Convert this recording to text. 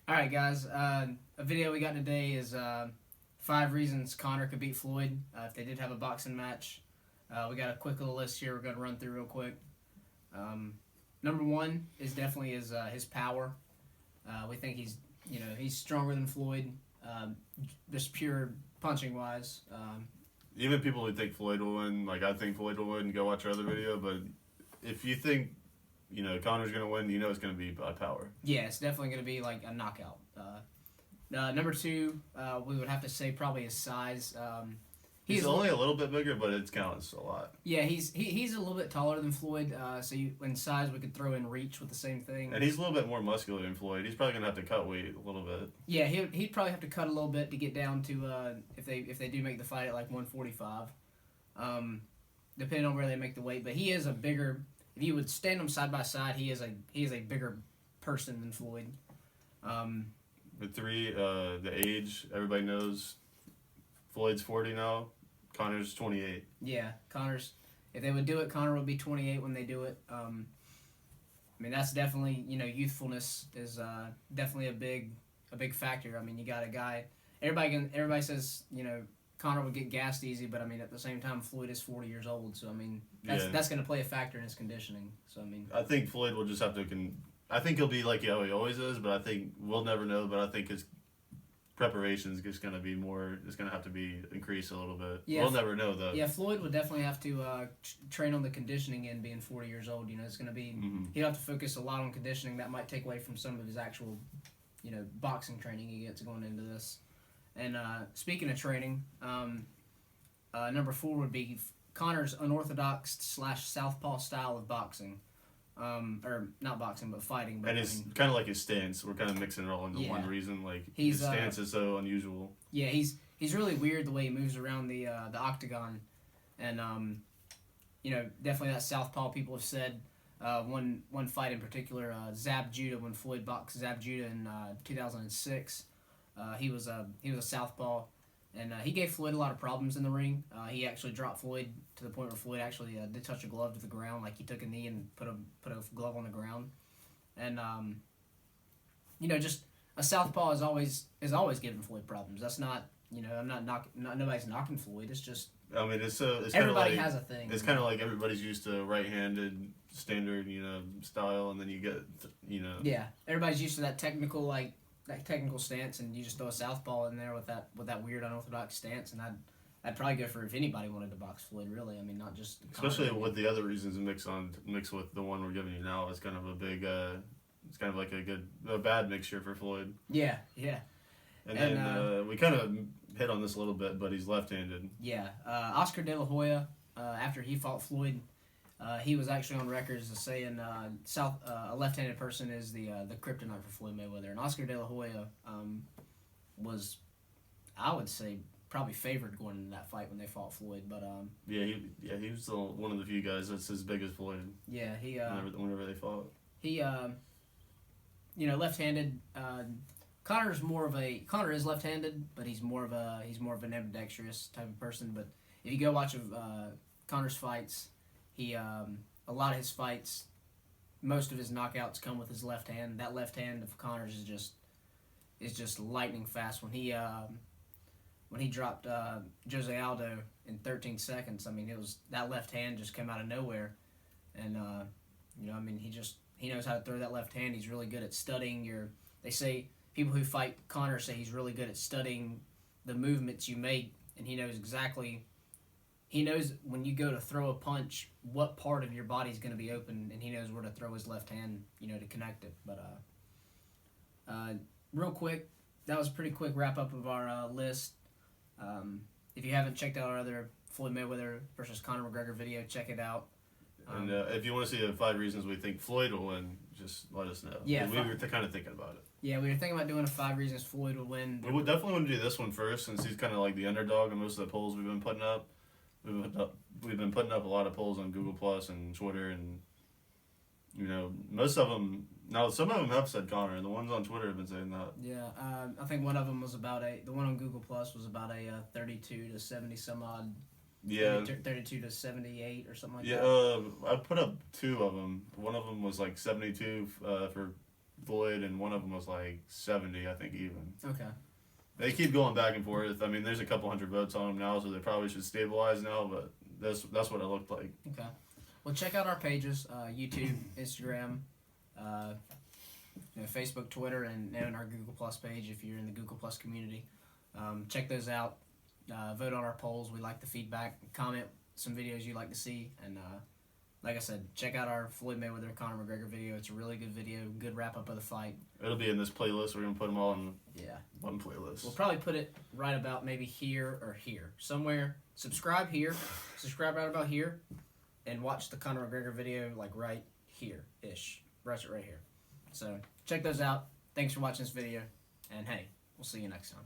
All right, guys. A video we got today is 5 reasons Conor could beat Floyd if they did have a boxing match. We got a quick little list here we're going to run through real quick. Um, Number one is definitely his power. We think he's stronger than Floyd, just pure punching wise. Even people who think Floyd will win, like I think Floyd will win, go watch our other video. But if you think, Conor's going to win, it's going to be by power. Yeah, it's definitely going to be like a knockout. Number two, we would have to say probably his size. He's only a little bit bigger, but it counts a lot. Yeah, he's a little bit taller than Floyd, so in size we could throw in reach with the same thing. And he's a little bit more muscular than Floyd. He's probably gonna have to cut weight a little bit. Yeah, he'd probably have to cut a little bit to get down to if they do make the fight at like 145, depending on where they make the weight. But he is a bigger. If you would stand them side by side, he is a bigger person than Floyd. The age everybody knows. Floyd's 40 now. Conor's 28. Yeah, if they would do it, Conor would be 28 when they do it. I mean, that's definitely, youthfulness is definitely a big factor. I mean, you got a guy. Everybody says, Conor would get gassed easy, but I mean, at the same time, Floyd is 40 years old, so I mean, that's going to play a factor in his conditioning. So I mean, I think Floyd will just have to. I think he'll be like how he always is, but I think we'll never know. But I think his preparation is just going to be more. It's going to have to be increased a little bit. Yeah, we'll never know though. Yeah, Floyd would definitely have to train on the conditioning end. Being 40 years old, it's going to be. He'd have to focus a lot on conditioning. That might take away from some of his actual, boxing training he gets going into this. And speaking of training, number 4 would be Conor's unorthodox / southpaw style of boxing. Or not boxing, but fighting. But and it's kind of like his stance. We're kind of mixing it all into one reason. Like his stance is so unusual. Yeah, he's really weird the way he moves around the octagon, and definitely that southpaw. People have said one fight in particular, Zab Judah, when Floyd boxed Zab Judah in 2006. He was a southpaw, and he gave Floyd a lot of problems in the ring. He actually dropped Floyd to the point where Floyd actually did touch a glove to the ground, like he took a knee and put a glove on the ground. And just a southpaw is always giving Floyd problems. That's not nobody's knocking Floyd. It's just it's everybody has a thing. It's kind of like everybody's used to right-handed standard style, and then you get yeah, everybody's used to that technical stance, and you just throw a southpaw in there with that weird unorthodox stance, and I'd probably go for if anybody wanted to box Floyd. Really, I mean, not just especially with the other reasons mix with the one we're giving you now. It's kind of a big. It's kind of like a bad mixture for Floyd. Yeah. And then we kind of hit on this a little bit, but he's left-handed. Yeah, Oscar De La Hoya, after he fought Floyd, he was actually on record as saying a left-handed person is the kryptonite for Floyd Mayweather, and Oscar De La Hoya was, I would say, probably favored going into that fight when they fought Floyd. But he was one of the few guys that's as big as Floyd. Yeah, he whenever they fought, he left-handed. Conor is left-handed, but he's more of an ambidextrous type of person. But if you go watch Conor's fights, he a lot of his fights, most of his knockouts come with his left hand. That left hand of Conor's is just lightning fast. When he dropped Jose Aldo in 13 seconds, I mean, that left hand just came out of nowhere, and he knows how to throw that left hand. He's really good at studying They say people who fight Conor say he's really good at studying the movements you make, and he knows exactly. He knows when you go to throw a punch, what part of your body is going to be open, and he knows where to throw his left hand, to connect it. But real quick, that was a pretty quick wrap up of our list. If you haven't checked out our other Floyd Mayweather versus Conor McGregor video, check it out. And if you want to see the 5 reasons we think Floyd will win, just let us know. Yeah, we were kind of thinking about it. Yeah, we were thinking about doing a 5 reasons Floyd would win. We would definitely want to do this one first, since he's kind of like the underdog in most of the polls we've been putting up. We've been putting up a lot of polls on Google Plus and Twitter, and most of them. Now, some of them have said Conor, and the ones on Twitter have been saying that. Yeah, I think one of them was about the one on Google Plus was about a 32 to 70 some odd. Yeah. 32 to 78 or something like that. Yeah, I put up 2 of them. One of them was like 72 for Floyd, and one of them was like 70, I think, even. Okay. They keep going back and forth. I mean, there's a couple hundred votes on them now, so they probably should stabilize now. But that's what it looked like. Okay. Well, check out our pages: YouTube, Instagram, Facebook, Twitter, and our Google Plus page if you're in the Google Plus community. Check those out. Vote on our polls. We like the feedback. Comment some videos you'd like to see, and like I said, check out our Floyd Mayweather Conor McGregor video. It's a really good video. Good wrap up of the fight. It'll be in this playlist. We're gonna put them all in one playlist. We'll probably put it right about maybe here or here somewhere. Subscribe here. Subscribe right about here, and watch the Conor McGregor video like right here ish. Right here. So check those out. Thanks for watching this video, and hey, we'll see you next time.